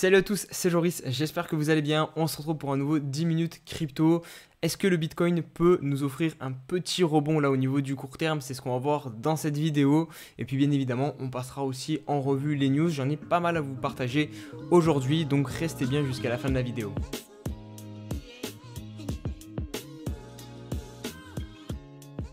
Salut à tous, c'est Joris, j'espère que vous allez bien. On se retrouve pour un nouveau 10 minutes crypto. Est-ce que le Bitcoin peut nous offrir un petit rebond là au niveau du court terme? C'est ce qu'on va voir dans cette vidéo. Et puis bien évidemment, on passera aussi en revue les news. J'en ai pas mal à vous partager aujourd'hui, donc restez bien jusqu'à la fin de la vidéo.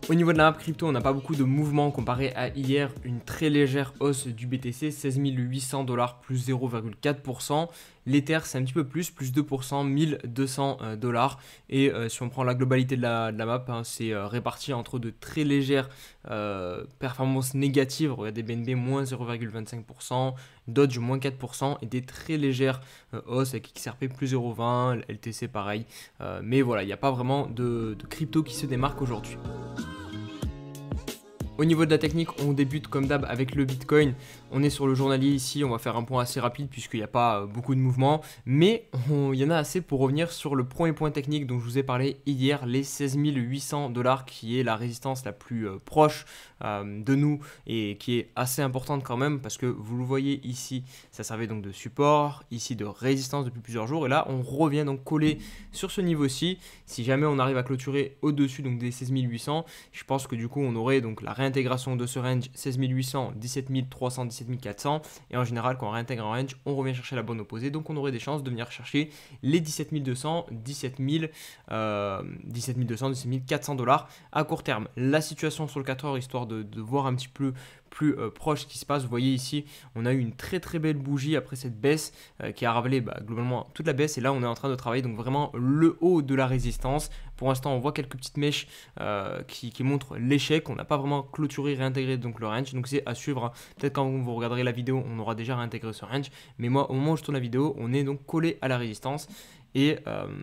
Au niveau de la map crypto, on n'a pas beaucoup de mouvements comparé à hier, une très légère hausse du BTC, 16 800 $, plus 0,4%. L'Ether, c'est un petit peu plus 2%, 1200 $. Et si on prend la globalité de la map, hein, c'est réparti entre de très légères performances négatives, regardez BNB moins 0,25%, Dodge moins 4% et des très légères hausses avec XRP plus 0,20, LTC pareil. Mais voilà, il n'y a pas vraiment de crypto qui se démarque aujourd'hui. Au niveau de la technique, on débute comme d'hab avec le Bitcoin. On est sur le journalier ici, on va faire un point assez rapide puisqu'il n'y a pas beaucoup de mouvements. Mais il y en a assez pour revenir sur le premier point technique dont je vous ai parlé hier, les 16 800 $ qui est la résistance la plus proche de nous et qui est assez importante quand même parce que vous le voyez ici, ça servait donc de support, ici de résistance depuis plusieurs jours. Et là, on revient donc coller sur ce niveau-ci. Si jamais on arrive à clôturer au-dessus donc des 16 800, je pense que du coup, on aurait donc la réintégration de ce range 16 800, 17 300, 17 400 et en général quand on réintègre un range on revient chercher la bonne opposée, donc on aurait des chances de venir chercher les 17 200, 17 400 $ à court terme. La situation sur le 4 heures histoire de voir un petit peu plus proche ce qui se passe. Vous voyez ici, on a eu une très très belle bougie après cette baisse qui a ravalé globalement toute la baisse et là on est en train de travailler donc vraiment le haut de la résistance. Pour l'instant on voit quelques petites mèches qui montrent l'échec. On n'a pas vraiment clôturé, réintégré donc le range, donc c'est à suivre, hein. Peut-être quand vous regarderez la vidéo on aura déjà réintégré ce range, mais moi au moment où je tourne la vidéo on est donc collé à la résistance. Et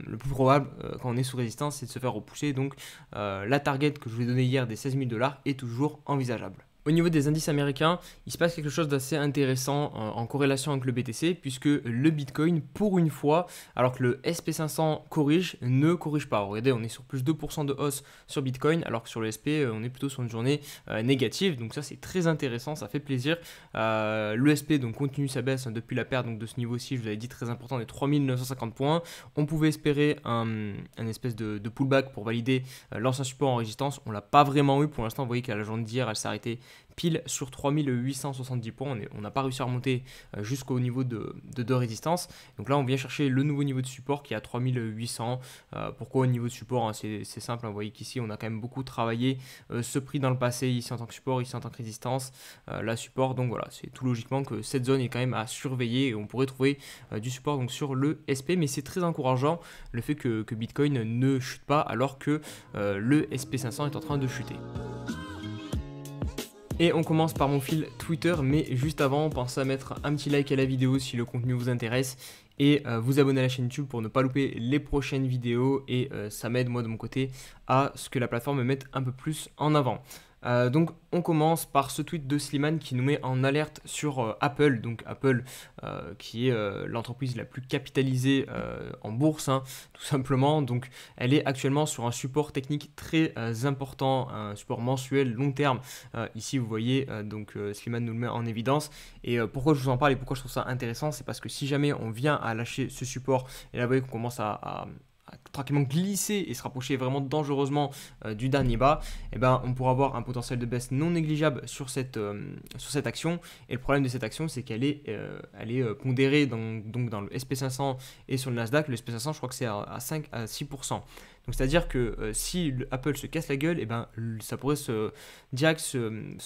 le plus probable quand on est sous résistance c'est de se faire repousser, donc la target que je vous ai donnée hier des 16 000 $ est toujours envisageable. Au niveau des indices américains, il se passe quelque chose d'assez intéressant en corrélation avec le BTC, puisque le Bitcoin, pour une fois, alors que le SP500 corrige, ne corrige pas. Regardez, on est sur plus de 2% de hausse sur Bitcoin, alors que sur le SP, on est plutôt sur une journée négative. Donc ça, c'est très intéressant, ça fait plaisir. Le SP donc, continue sa baisse depuis la perte donc, de ce niveau-ci, je vous avais dit très important, des 3950 points. On pouvait espérer un espèce de pullback pour valider l'ancien support en résistance. On ne l'a pas vraiment eu pour l'instant. Vous voyez qu'à la journée d'hier, elle s'est arrêtée pile sur 3870 points, on n'a pas réussi à remonter jusqu'au niveau de résistance. Donc là on vient chercher le nouveau niveau de support qui est à 3800. Pourquoi au niveau de support, hein, c'est simple, hein. Vous voyez qu'ici on a quand même beaucoup travaillé ce prix dans le passé, ici en tant que support, ici en tant que résistance, là support. Donc voilà, c'est tout logiquement que cette zone est quand même à surveiller et on pourrait trouver du support donc sur le SP, mais c'est très encourageant le fait que Bitcoin ne chute pas alors que le SP500 est en train de chuter. Et on commence par mon fil Twitter, mais juste avant, pensez à mettre un petit like à la vidéo si le contenu vous intéresse et vous abonner à la chaîne YouTube pour ne pas louper les prochaines vidéos et ça m'aide moi de mon côté à ce que la plateforme me mette un peu plus en avant. Donc on commence par ce tweet de Slimane qui nous met en alerte sur Apple, donc Apple qui est l'entreprise la plus capitalisée en bourse, hein, tout simplement. Donc elle est actuellement sur un support technique très important, un support mensuel long terme. Ici vous voyez Slimane nous le met en évidence et pourquoi je vous en parle et pourquoi je trouve ça intéressant, c'est parce que si jamais on vient à lâcher ce support et là vous voyez qu'on commence à tranquillement glisser et se rapprocher vraiment dangereusement du dernier bas, et ben, on pourra avoir un potentiel de baisse non négligeable sur cette action. Et le problème de cette action, c'est qu'elle est pondérée donc dans le SP500 et sur le Nasdaq. Le SP500, je crois que c'est à 5 à 6%. Donc c'est-à-dire que si Apple se casse la gueule, et ben, ça pourrait se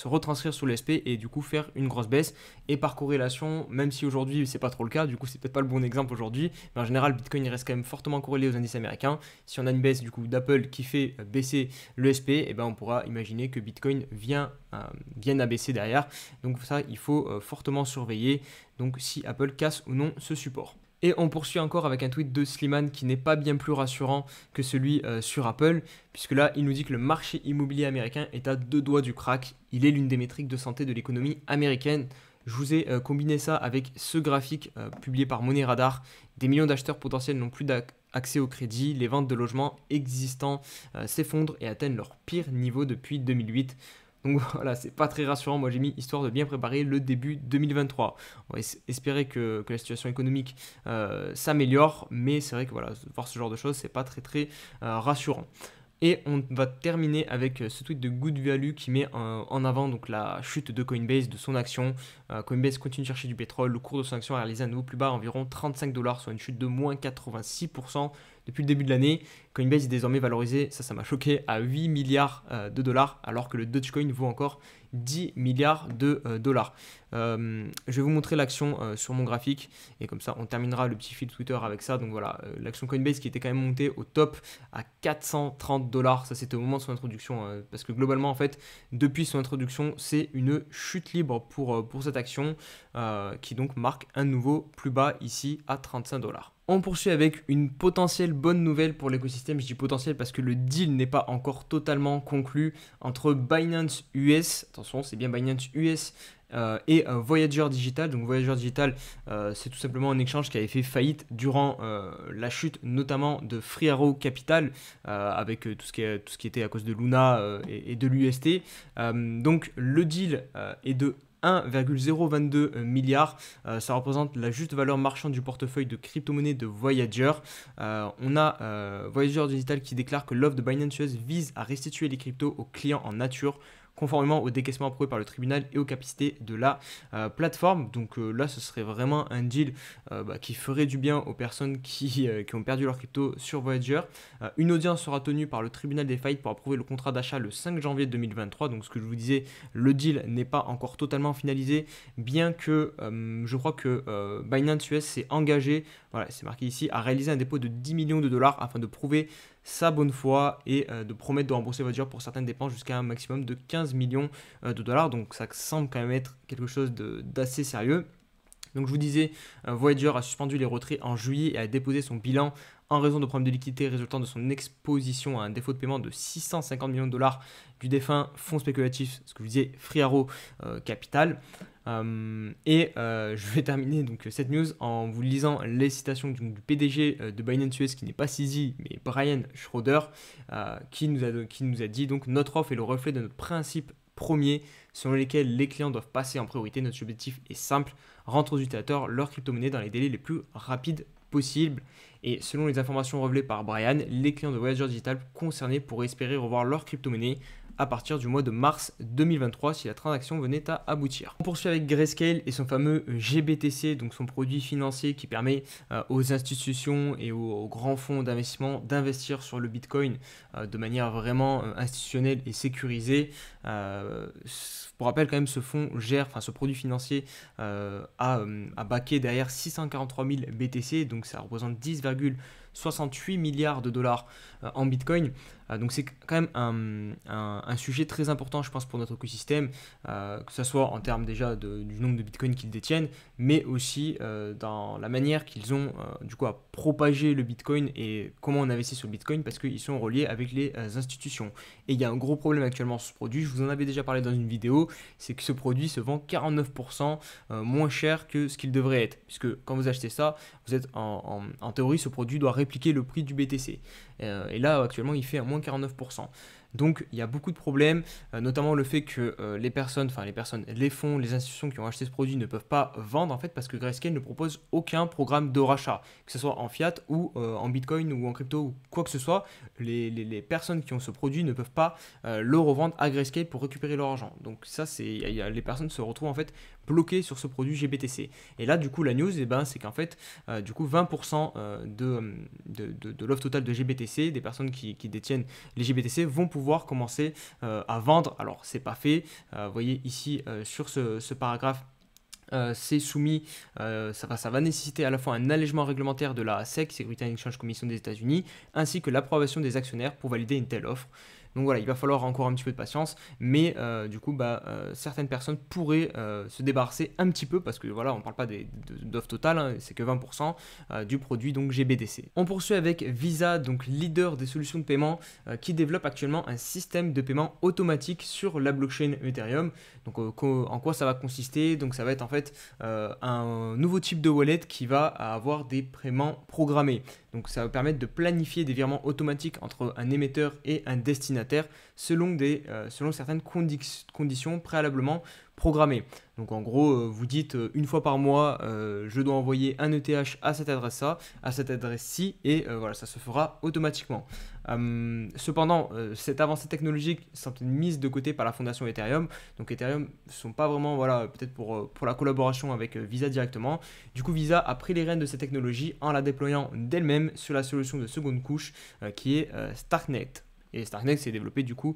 retranscrire sur le SP et du coup faire une grosse baisse. Et par corrélation, même si aujourd'hui c'est pas trop le cas, du coup c'est peut-être pas le bon exemple aujourd'hui, mais en général Bitcoin il reste quand même fortement corrélé aux indices américains. Si on a une baisse du coup d'Apple qui fait baisser le SP, et ben, on pourra imaginer que Bitcoin vienne à baisser derrière. Donc ça il faut fortement surveiller, donc si Apple casse ou non ce support. Et on poursuit encore avec un tweet de Slimane qui n'est pas bien plus rassurant que celui sur Apple, puisque là, il nous dit que le marché immobilier américain est à 2 doigts du crack. Il est l'une des métriques de santé de l'économie américaine. Je vous ai combiné ça avec ce graphique publié par Money Radar. Des millions d'acheteurs potentiels n'ont plus accès au crédit. Les ventes de logements existants s'effondrent et atteignent leur pire niveau depuis 2008. Donc voilà, c'est pas très rassurant. Moi j'ai mis histoire de bien préparer le début 2023. On va espérer que la situation économique s'améliore, mais c'est vrai que voilà, voir ce genre de choses, c'est pas très rassurant. Et on va terminer avec ce tweet de Good Value qui met en avant donc la chute de Coinbase, de son action. Coinbase continue de chercher du pétrole. Le cours de son action a réalisé un nouveau plus bas à environ 35 $, soit une chute de moins 86% depuis le début de l'année. Coinbase est désormais valorisé, ça m'a choqué, à 8 milliards de dollars, alors que le Dogecoin vaut encore 10 milliards de dollars. Je vais vous montrer l'action sur mon graphique et comme ça on terminera le petit fil Twitter avec ça. Donc voilà, l'action Coinbase qui était quand même montée au top à 430 $, ça c'était au moment de son introduction, parce que globalement en fait depuis son introduction c'est une chute libre pour cette action qui donc marque un nouveau plus bas ici à 35 $. On poursuit avec une potentielle bonne nouvelle pour l'écosystème. Je dis potentiel parce que le deal n'est pas encore totalement conclu entre Binance US, attention c'est bien Binance US, et Voyager Digital. Donc Voyager Digital, c'est tout simplement un exchange qui avait fait faillite durant la chute notamment de Free Arrow Capital, avec tout ce qui était à cause de Luna et de l'UST. Donc le deal est de 1,022 milliard, ça représente la juste valeur marchande du portefeuille de crypto-monnaies de Voyager. On a Voyager Digital qui déclare que l'offre de Binance US vise à restituer les cryptos aux clients en nature, conformément au décaissement approuvé par le tribunal et aux capacités de la plateforme. Donc là, ce serait vraiment un deal qui ferait du bien aux personnes qui ont perdu leur crypto sur Voyager. Une audience sera tenue par le tribunal des faillites pour approuver le contrat d'achat le 5 janvier 2023. Donc ce que je vous disais, le deal n'est pas encore totalement finalisé, bien que je crois que Binance US s'est engagé, voilà, c'est marqué ici, à réaliser un dépôt de 10 millions de dollars afin de prouver sa bonne foi et de promettre de rembourser Voyager pour certaines dépenses jusqu'à un maximum de 15 millions de dollars. Donc ça semble quand même être quelque chose d'assez sérieux. Donc je vous disais, Voyager a suspendu les retraits en juillet et a déposé son bilan en raison de problèmes de liquidité résultant de son exposition à un défaut de paiement de 650 millions de dollars du défunt fonds spéculatif, ce que je vous disais, Free Arrow Capital. Je vais terminer donc cette news en vous lisant les citations du PDG de Binance US, qui n'est pas CZ mais Brian Schroeder, qui nous a dit donc: notre offre est le reflet de notre principe premier selon lesquels les clients doivent passer en priorité. Notre objectif est simple: rendre aux utilisateurs leur crypto-monnaie dans les délais les plus rapides possibles. Et selon les informations révélées par Brian, les clients de Voyager Digital concernés pourraient espérer revoir leur crypto-monnaie à partir du mois de mars 2023 si la transaction venait à aboutir. On poursuit avec Grayscale et son fameux GBTC, donc son produit financier qui permet aux institutions et aux grands fonds d'investissement d'investir sur le Bitcoin de manière vraiment institutionnelle et sécurisée. Pour rappel, quand même, ce produit financier a backé derrière 643 000 BTC, donc ça représente 10,68 milliards de dollars en Bitcoin. Donc c'est quand même un sujet très important, je pense, pour notre écosystème, que ce soit en termes déjà du nombre de Bitcoin qu'ils détiennent, mais aussi dans la manière qu'ils ont du coup à propager le Bitcoin et comment on investit sur le Bitcoin, parce qu'ils sont reliés avec les institutions. Et il y a un gros problème actuellement sur ce produit, je vous en avais déjà parlé dans une vidéo, c'est que ce produit se vend 49% moins cher que ce qu'il devrait être, puisque quand vous achetez ça, vous êtes en théorie, ce produit doit répliquer le prix du BTC. Et là, actuellement, il fait à moins 49%. Donc, il y a beaucoup de problèmes, notamment le fait que les fonds, les institutions qui ont acheté ce produit ne peuvent pas vendre, en fait, parce que Grayscale ne propose aucun programme de rachat, que ce soit en fiat ou en Bitcoin ou en crypto ou quoi que ce soit. Les personnes qui ont ce produit ne peuvent pas le revendre à Grayscale pour récupérer leur argent. Donc ça, les personnes se retrouvent en fait bloquées sur ce produit GBTC. Et là, du coup, la news, c'est qu'en fait, 20% de l'offre totale de GBTC, des personnes qui détiennent les GBTC, vont pouvoir commencer à vendre. Alors, c'est pas fait. Vous voyez ici sur ce paragraphe, c'est soumis, ça va nécessiter à la fois un allègement réglementaire de la SEC, Securities and Exchange Commission des États-Unis, ainsi que l'approbation des actionnaires pour valider une telle offre. Donc voilà, il va falloir encore un petit peu de patience, mais certaines personnes pourraient se débarrasser un petit peu, parce que voilà, on ne parle pas d'offre totale, hein, c'est que 20% du produit donc GBTC. On poursuit avec Visa, donc leader des solutions de paiement, qui développe actuellement un système de paiement automatique sur la blockchain Ethereum. Donc en quoi ça va consister? Donc ça va être en fait un nouveau type de wallet qui va avoir des paiements programmés. Donc ça va permettre de planifier des virements automatiques entre un émetteur et un destinataire selon certaines conditions préalablement programmées. Donc en gros, vous dites une fois par mois, je dois envoyer un ETH à cette adresse-ci, et voilà, ça se fera automatiquement. Cependant, cette avancée technologique est mise de côté par la fondation Ethereum. Donc Ethereum ne sont pas vraiment, voilà, peut-être pour la collaboration avec Visa directement. Du coup, Visa a pris les rênes de cette technologie en la déployant d'elle-même sur la solution de seconde couche qui est Starknet. Et Starknet s'est développé du coup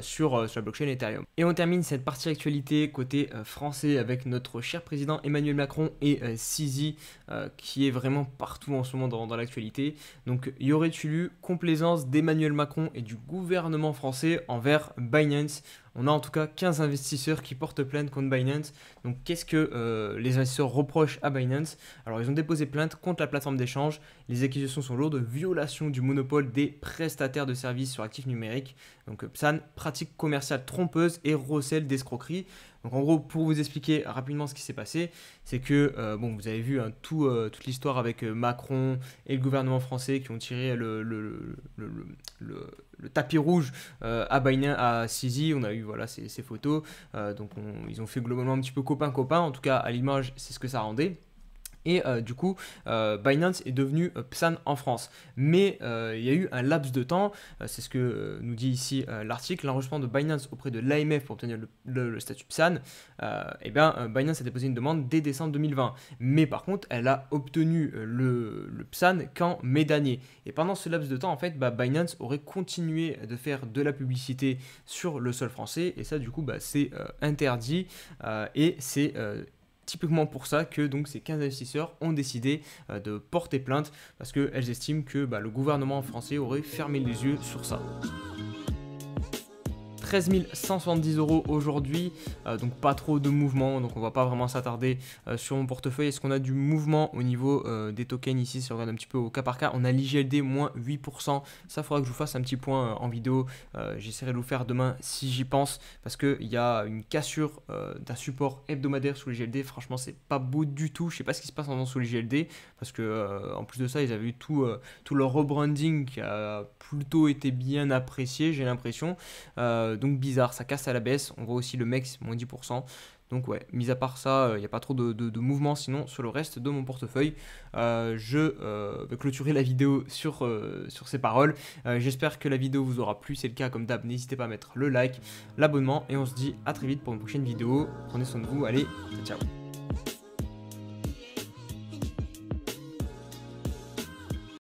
sur la blockchain Ethereum. Et on termine cette partie actualité côté français avec notre cher président Emmanuel Macron et CZ qui est vraiment partout en ce moment dans l'actualité. Donc y aurait-il eu complaisance d'Emmanuel Macron et du gouvernement français envers Binance? On a en tout cas 15 investisseurs qui portent plainte contre Binance. Donc qu'est-ce que les investisseurs reprochent à Binance? Alors ils ont déposé plainte contre la plateforme d'échange. Les accusations sont lourdes de violation du monopole des prestataires de services sur actifs numériques. Donc PSAN, pratique commerciale trompeuse et recel d'escroquerie. Donc en gros, pour vous expliquer rapidement ce qui s'est passé, c'est que vous avez vu toute l'histoire avec Macron et le gouvernement français qui ont tiré le tapis rouge à Binance, à CZ. On a eu voilà, ces photos. Ils ont fait globalement un petit peu copain-copain. En tout cas, à l'image, c'est ce que ça rendait. Et du coup, Binance est devenu PSAN en France. Mais il y a eu un laps de temps, c'est ce que nous dit ici l'article, l'enregistrement de Binance auprès de l'AMF pour obtenir le statut PSAN. Binance a déposé une demande dès décembre 2020. Mais par contre, elle a obtenu le PSAN qu'en mai dernier. Et pendant ce laps de temps, en fait, Binance aurait continué de faire de la publicité sur le sol français. Et ça, du coup, c'est interdit. Et c'est typiquement pour ça que donc, ces 15 investisseurs ont décidé de porter plainte parce qu'elles estiment que le gouvernement français aurait fermé les yeux sur ça. 13 170 € aujourd'hui, donc pas trop de mouvement, donc on va pas vraiment s'attarder sur mon portefeuille. Est-ce qu'on a du mouvement au niveau des tokens ici? Si on regarde un petit peu au cas par cas, on a l'IGLD moins 8%, ça faudra que je vous fasse un petit point en vidéo, j'essaierai de vous faire demain si j'y pense, parce qu'il y a une cassure d'un support hebdomadaire sur l'IGLD, franchement c'est pas beau du tout, je sais pas ce qui se passe en sur l'IGLD, parce que en plus de ça ils avaient eu tout leur rebranding qui a plutôt été bien apprécié, j'ai l'impression. Donc bizarre, ça casse à la baisse. On voit aussi le MEX, moins 10%. Donc ouais, mis à part ça, il n'y a pas trop de mouvement sinon sur le reste de mon portefeuille. Je vais clôturer la vidéo sur ces paroles. J'espère que la vidéo vous aura plu. C'est le cas comme d'hab, n'hésitez pas à mettre le like, l'abonnement. Et on se dit à très vite pour une prochaine vidéo. Prenez soin de vous, allez, ciao.